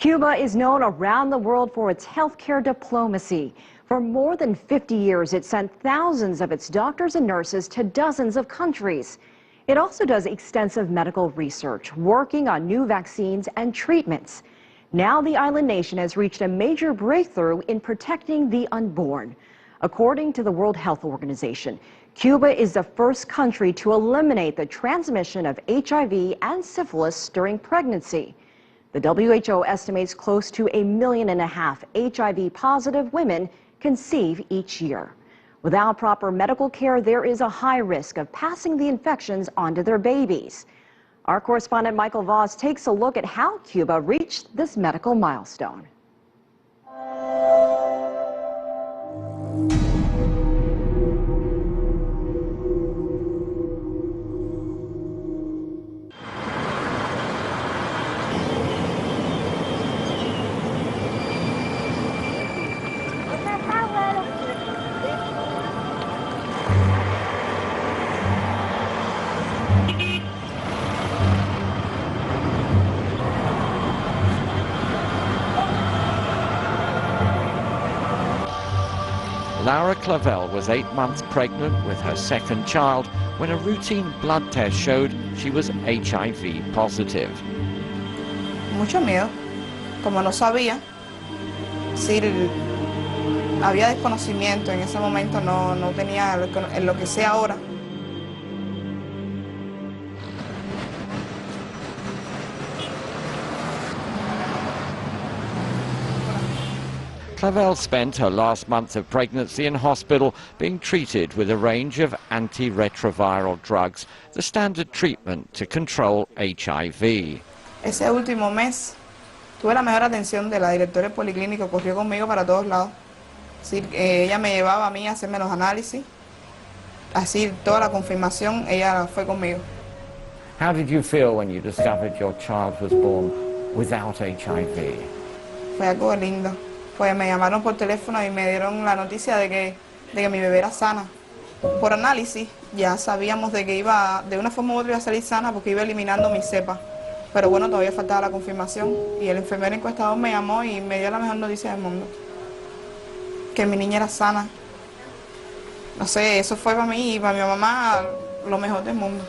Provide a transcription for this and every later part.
Cuba is known around the world for its healthcare diplomacy. For more than 50 years, it sent thousands of its doctors and nurses to dozens of countries. It also does extensive medical research, working on new vaccines and treatments. Now the island nation has reached a major breakthrough in protecting the unborn. According to the World Health Organization, Cuba is the first country to eliminate the transmission of HIV and syphilis during pregnancy. The WHO estimates close to 1.5 million HIV-positive women conceive each year. Without proper medical care, there is a high risk of passing the infections onto their babies. Our correspondent Michael Voss takes a look at how Cuba reached this medical milestone. Laura Clavel was 8 months pregnant with her second child when a routine blood test showed she was HIV positive. Mucho miedo, como no sabía, sí, había desconocimiento, en ese momento no tenía lo que sé ahora. Clavel spent her last month of pregnancy in hospital being treated with a range of antiretroviral drugs, the standard treatment to control HIV. Ese último mes tuve la mejor atención de la directora del policlínico, corrió conmigo para todos lados. Así, ella me llevaba a mí a hacerme los análisis, así toda la confirmación, ella fue conmigo. How did you feel when you discovered your child was born without HIV? Fue algo lindo. Pues me llamaron por teléfono y me dieron la noticia de que mi bebé era sana. Por análisis ya sabíamos de que iba, de una forma u otra iba a salir sana porque iba eliminando mi cepa. Pero bueno, todavía faltaba la confirmación y el enfermero encuestador me llamó y me dio la mejor noticia del mundo. Que mi niña era sana. No sé, eso fue para mí y para mi mamá lo mejor del mundo.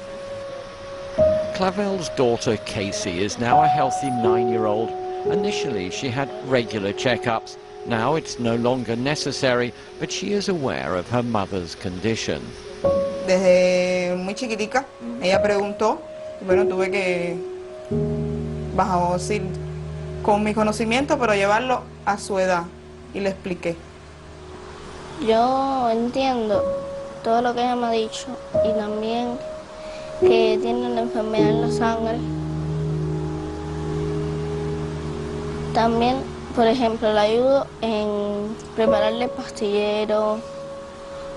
Clavel's daughter Casey is now a healthy 9-year-old. Initially, she had regular checkups. Now it's no longer necessary, but she is aware of her mother's condition. Desde muy chiquitica, ella preguntó, y bueno, tuve que, bajo decir, con mi conocimiento, pero llevarlo a su edad, y le expliqué. Yo entiendo todo lo que ella me ha dicho, y también que tiene la enfermedad en la sangre. También, por ejemplo, le ayudo en prepararle pastillero,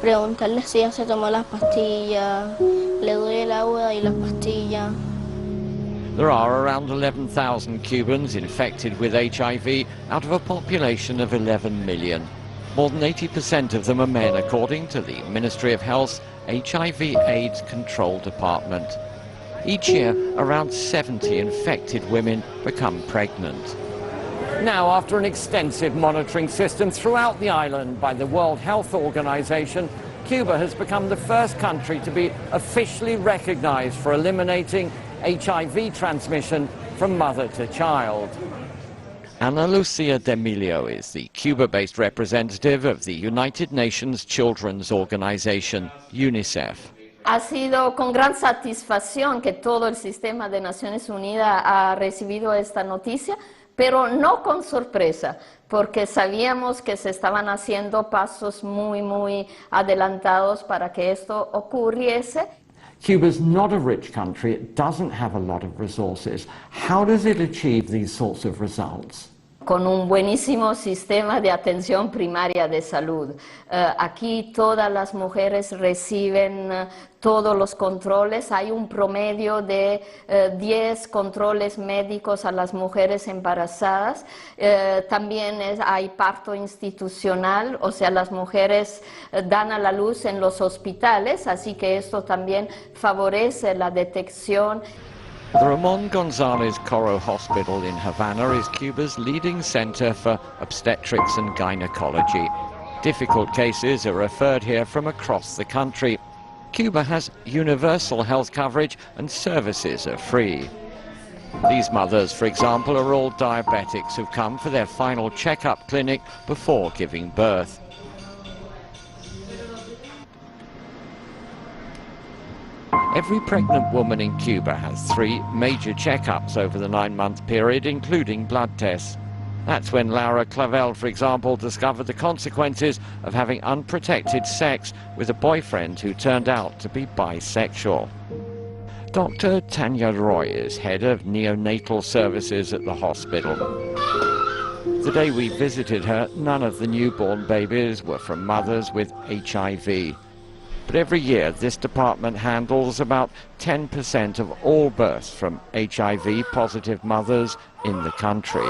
preguntarle si ya se tomó las pastillas, le doy el agua y las pastillas. There are around 11,000 Cubans infected with HIV out of a population of 11 million. More than 80% of them are men, according to the Ministry of Health's HIV/AIDS Control Department. Each year, around 70 infected women become pregnant. Now, after an extensive monitoring system throughout the island by the World Health Organization, Cuba has become the first country to be officially recognized for eliminating HIV transmission from mother to child. Ana Lucia D'Emilio is the Cuba-based representative of the United Nations Children's Organization, UNICEF. Ha sido con gran satisfacción que todo el sistema de Naciones Unidas ha recibido esta noticia, pero no con sorpresa, porque sabíamos que se estaban haciendo pasos muy adelantados para que esto ocurriese. Cuba's not a rich country, it doesn't have a lot of resources. How does it achieve these sorts of results? Con un buenísimo sistema de atención primaria de salud. Aquí todas las mujeres reciben todos los controles. Hay un promedio de 10 controles médicos a las mujeres embarazadas. También hay parto institucional, o sea, las mujeres dan a la luz en los hospitales, así que esto también favorece la detección. The Ramon Gonzalez Coro Hospital in Havana is Cuba's leading center for obstetrics and gynecology. Difficult cases are referred here from across the country. Cuba has universal health coverage and services are free. These mothers, for example, are all diabetics who've come for their final checkup clinic before giving birth. Every pregnant woman in Cuba has 3 major checkups over the 9-month period, including blood tests. That's when Laura Clavel, for example, discovered the consequences of having unprotected sex with a boyfriend who turned out to be bisexual. Dr. Tanya Roy is head of neonatal services at the hospital. The day we visited her, none of the newborn babies were from mothers with HIV. But every year, this department handles about 10% of all births from HIV-positive mothers in the country.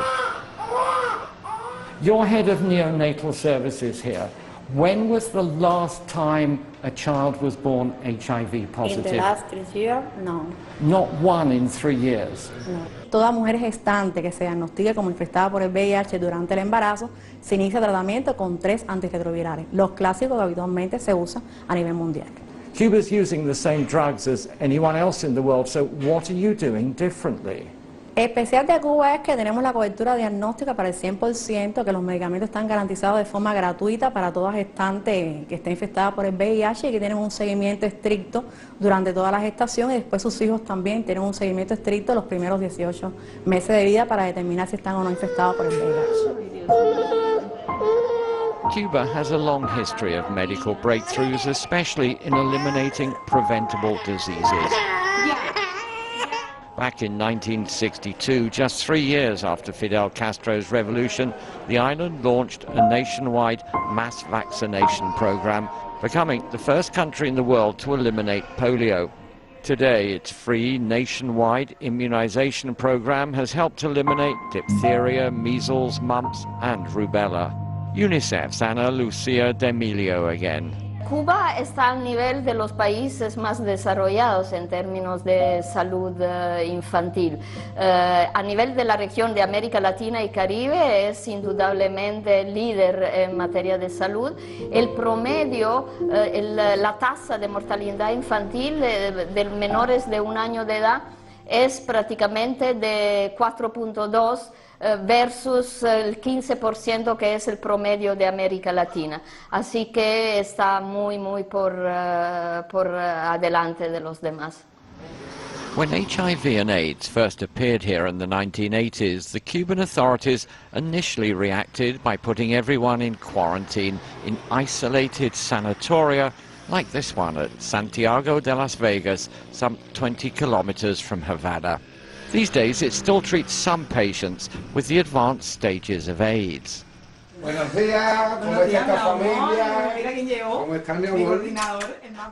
You're head of neonatal services here. When was the last time a child was born HIV positive? In the last 3 years, no. Not 1 in 3 years? No. Toda mujer gestante que se diagnostique como infectada por el VIH durante el embarazo, se inicia tratamiento con 3 antirretrovirales, los clásicos que habitualmente se usan a nivel mundial. Cuba's using the same drugs as anyone else in the world, so what are you doing differently? Especial de Cuba es que tenemos la cobertura diagnóstica para el 100%, que los medicamentos están garantizados de forma gratuita para toda gestante que esté infectada por el VIH y que tienen un seguimiento estricto durante toda la gestación, y después sus hijos también tienen un seguimiento estricto los primeros 18 meses de vida para determinar si están o no infectados por el VIH. Cuba has a long history of medical breakthroughs, especially in eliminating preventable diseases. Back in 1962, just 3 years after Fidel Castro's revolution, the island launched a nationwide mass vaccination program, becoming the first country in the world to eliminate polio. Today, its free nationwide immunization program has helped eliminate diphtheria, measles, mumps, and rubella. UNICEF's Ana Lucia D'Emilio again. Cuba está al nivel de los países más desarrollados en términos de salud infantil. A nivel de la región de América Latina y Caribe es indudablemente líder en materia de salud. El promedio, la tasa de mortalidad infantil de menores de 1 año de edad es prácticamente de 4.2 versus el 15% que es el promedio de América Latina. Así que está muy por adelante de los demás. When HIV and AIDS first appeared here in the 1980s, the Cuban authorities initially reacted by putting everyone in quarantine in isolated sanatoria like this one at Santiago de Las Vegas, some 20 kilometers from Havana. These days, it still treats some patients with the advanced stages of AIDS.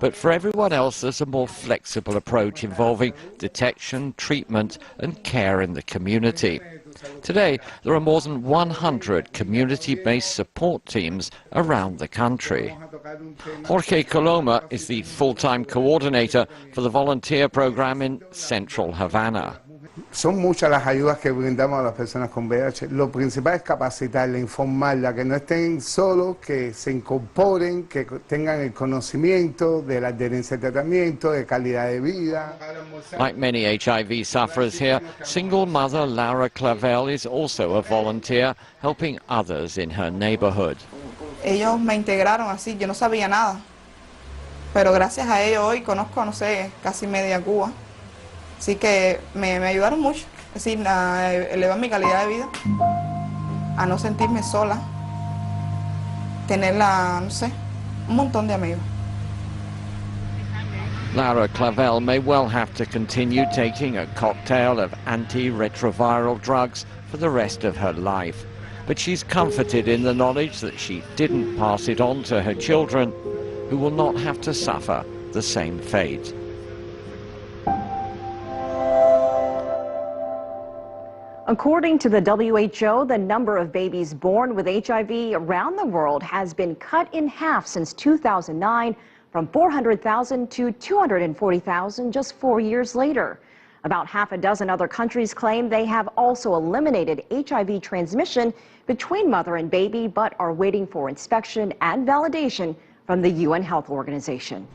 But for everyone else, there's a more flexible approach involving detection, treatment, and care in the community. Today, there are more than 100 community-based support teams around the country. Jorge Coloma is the full-time coordinator for the volunteer program in central Havana. Son muchas las ayudas que brindamos a las personas con VIH. Lo principal es capacitarla, informarla, que no estén solos, que se incorporen, que tengan el conocimiento de la adherencia al tratamiento, de calidad de vida. Like many HIV sufferers here, single mother Laura Clavel is also a volunteer, helping others in her neighborhood. Ellos me integraron así, yo no sabía nada, pero gracias a ellos hoy conozco, no sé, casi media Cuba. Así que me ayudaron mucho, es decir, a elevar mi calidad de vida, a no sentirme sola, tener no sé, un montón de amigos. Laura Clavel may well have to continue taking a cocktail of antiretroviral drugs for the rest of her life. But she's comforted in the knowledge that she didn't pass it on to her children, who will not have to suffer the same fate. According to the WHO, the number of babies born with HIV around the world has been cut in half since 2009, from 400,000 to 240,000 just 4 years later. About half a dozen other countries claim they have also eliminated HIV transmission between mother and baby, but are waiting for inspection and validation from the UN Health Organization.